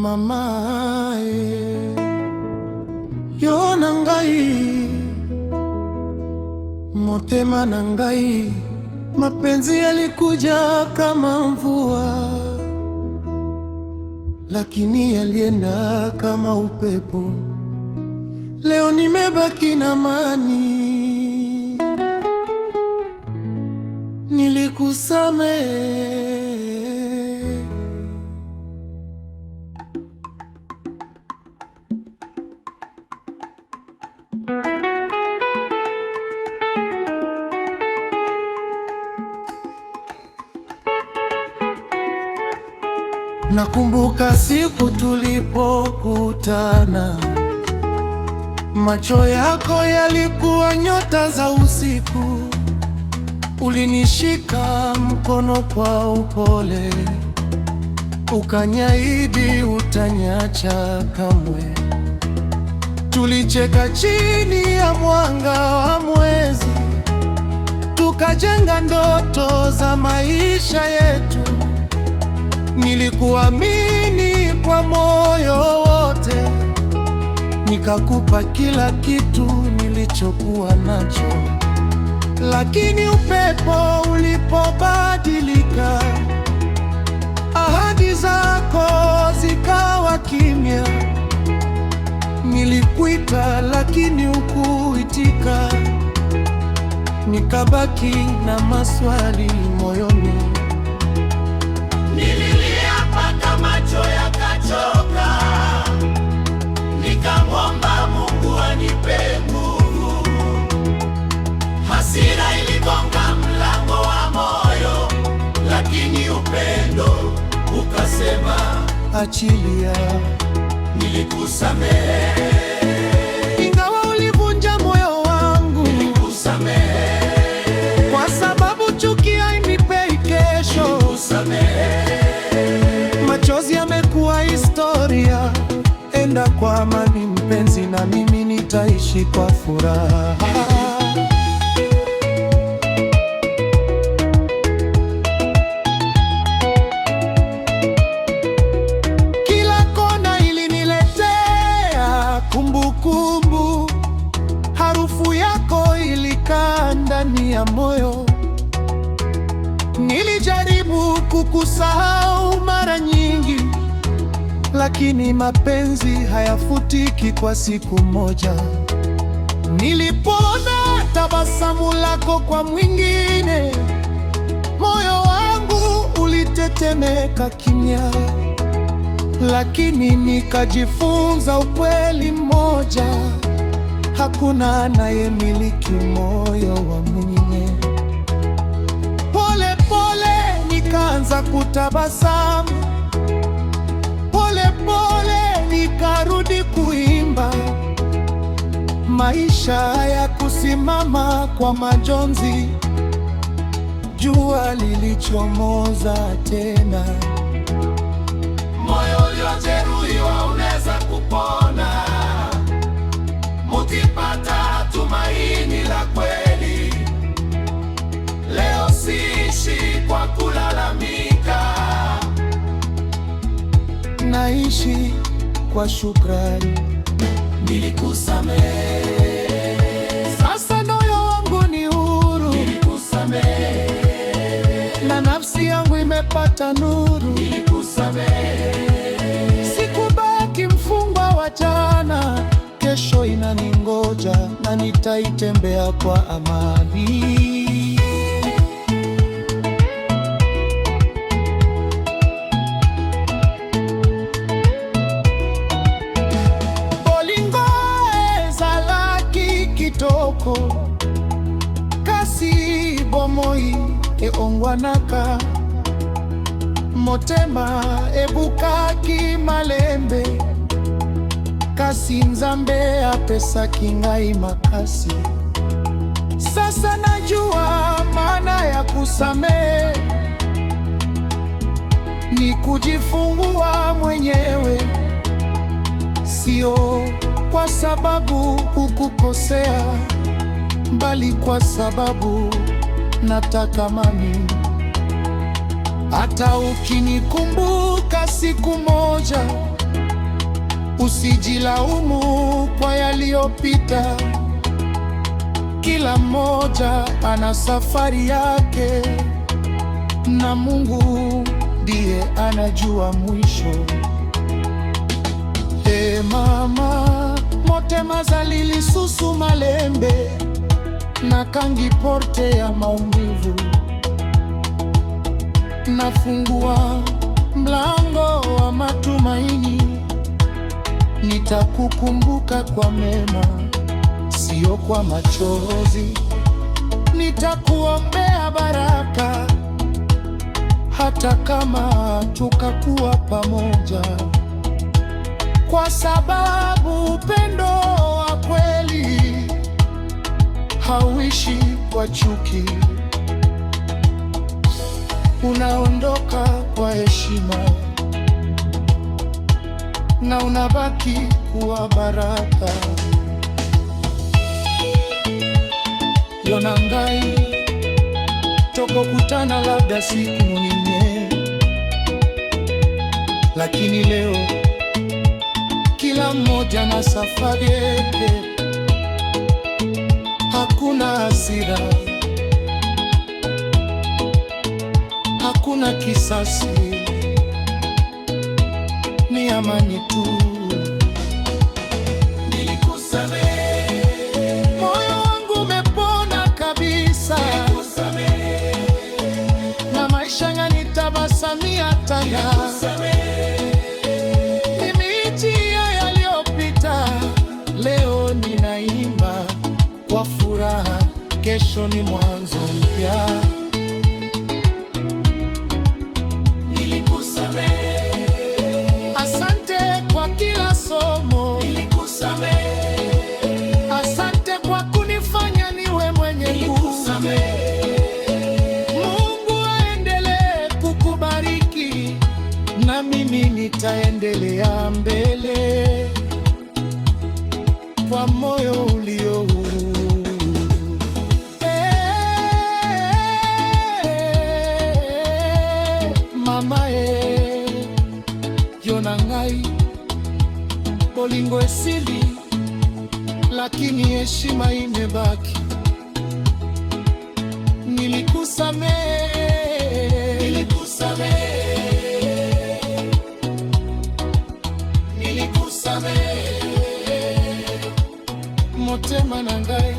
mama yo nangai motema nangai, mapenzi yalikuja kama mvua, lakini yalienda kama upepo. Leo nimebaki na amani, nilikusamehe. Nakumbuka siku tulipokutana, macho yako yalikuwa nyota za usiku. Ulinishika mkono kwa upole, ukaniahidi utaniacha kamwe. Tulicheka chini ya mwanga wa mwezi, tukajenga ndoto za maisha yetu. Nilikuamini kwa moyo wote, nikakupa kila kitu nilichokuwa nacho. Lakini upepo ulipobadilika, ahadi zako zikawa kimya. Nilikuita lakini hukuitika, nikabaki na maswali moyoni. Nililia mpaka macho yakachoka, nikamwomba Mungu anipe nguvu. Hasira iligonga mlango wa moyo, lakini upendo ukasema achilia. Nilikusamehe, ingawa ulivunja moyo wangu. nilikusamehe, Kwa sababu chuki hainipei kesho. nilikusamehe. Machozi yamekuwa historia. Enda kwa amani mpenzi, na mimi nitaishi kwa furaha. Kila kona iliniletea kumbukumbu. Harufu yako ilikaa ndani ya moyo. Nilijaribu kukusahau mara nyingi, lakini mapenzi hayafutiki kwa siku moja. Nilipoona tabasamu lako kwa mwingine, moyo wangu ulitetemeka kimya. Lakini nikajifunza ukweli mmoja: hakuna anayemiliki moyo wa mwingine. Pole pole nikaanza kutabasamu, pole pole nikarudi kuimba. Maisha hayakusimama kwa majonzi, jua lilichomoza tena. Moyo uliojeruhiwa unaweza kupona, ukipata tumaini la kweli. Leo siishi kwa kulalamika, Naishi kwa shukrani. nilikusamehe, Sasa moyo wangu ni huru, nilikusamehe, na nafsi yangu imepata nuru. nilikusamehe. Sikubaki mfungwa wa jana, kesho inaningoja na nitaitembea kwa amani. Bolingo ezalaki kitoko, kasi bomoi eongwanaka. Motema ebukaki malembe, kasi Nzambe apesaki ngai makasi. Sasa najua maana ya kusamehe ni kujifungua mwenyewe, sio kwa sababu hukukosea, bali kwa sababu nataka amani. Hata ukinikumbuka siku moja, Usijilaumu kwa yaliyopita, kila mmoja ana safari yake, na Mungu ndiye anajua mwisho. Mama motema zalili susu malembe na kangi porte ya maumivu. Nafungua mlango wa matumaini, nitakukumbuka kwa mema, sio kwa machozi. Nitakuombea baraka, hata kama tukakuwa pamoja, kwa sababu upendo wa kweli hauishi kwa chuki. Unaondoka kwa heshima na unabaki kuwa baraka. Yona Ngai tokokutana labda siku nyingine, lakini leo kila mmoja na safari yake. Hakuna hasira, hakuna kisasi, ni amani tu. Nilikusamehe, Moyo wangu umepona kabisa, nilikusamehe, na maisha yanitabasamia tena. nilikusamehe, Nimeachia yaliyopita, leo ninaimba kwa furaha, kesho ni mwanzo mpya. nilikusamehe, Asante kwa kila somo, nilikusamehe, asante kwa kunifanya niwe mwenye nguvu. nilikusamehe, Mungu aendelee kukubariki, na mimi nitaendelea mbele kwa moyo ulio huru. Mama Yona Ngai bolingo esili, lakini heshima imebaki. Nilikusamehe, nilikusamehe, nilikusamehe, motema na Ngai.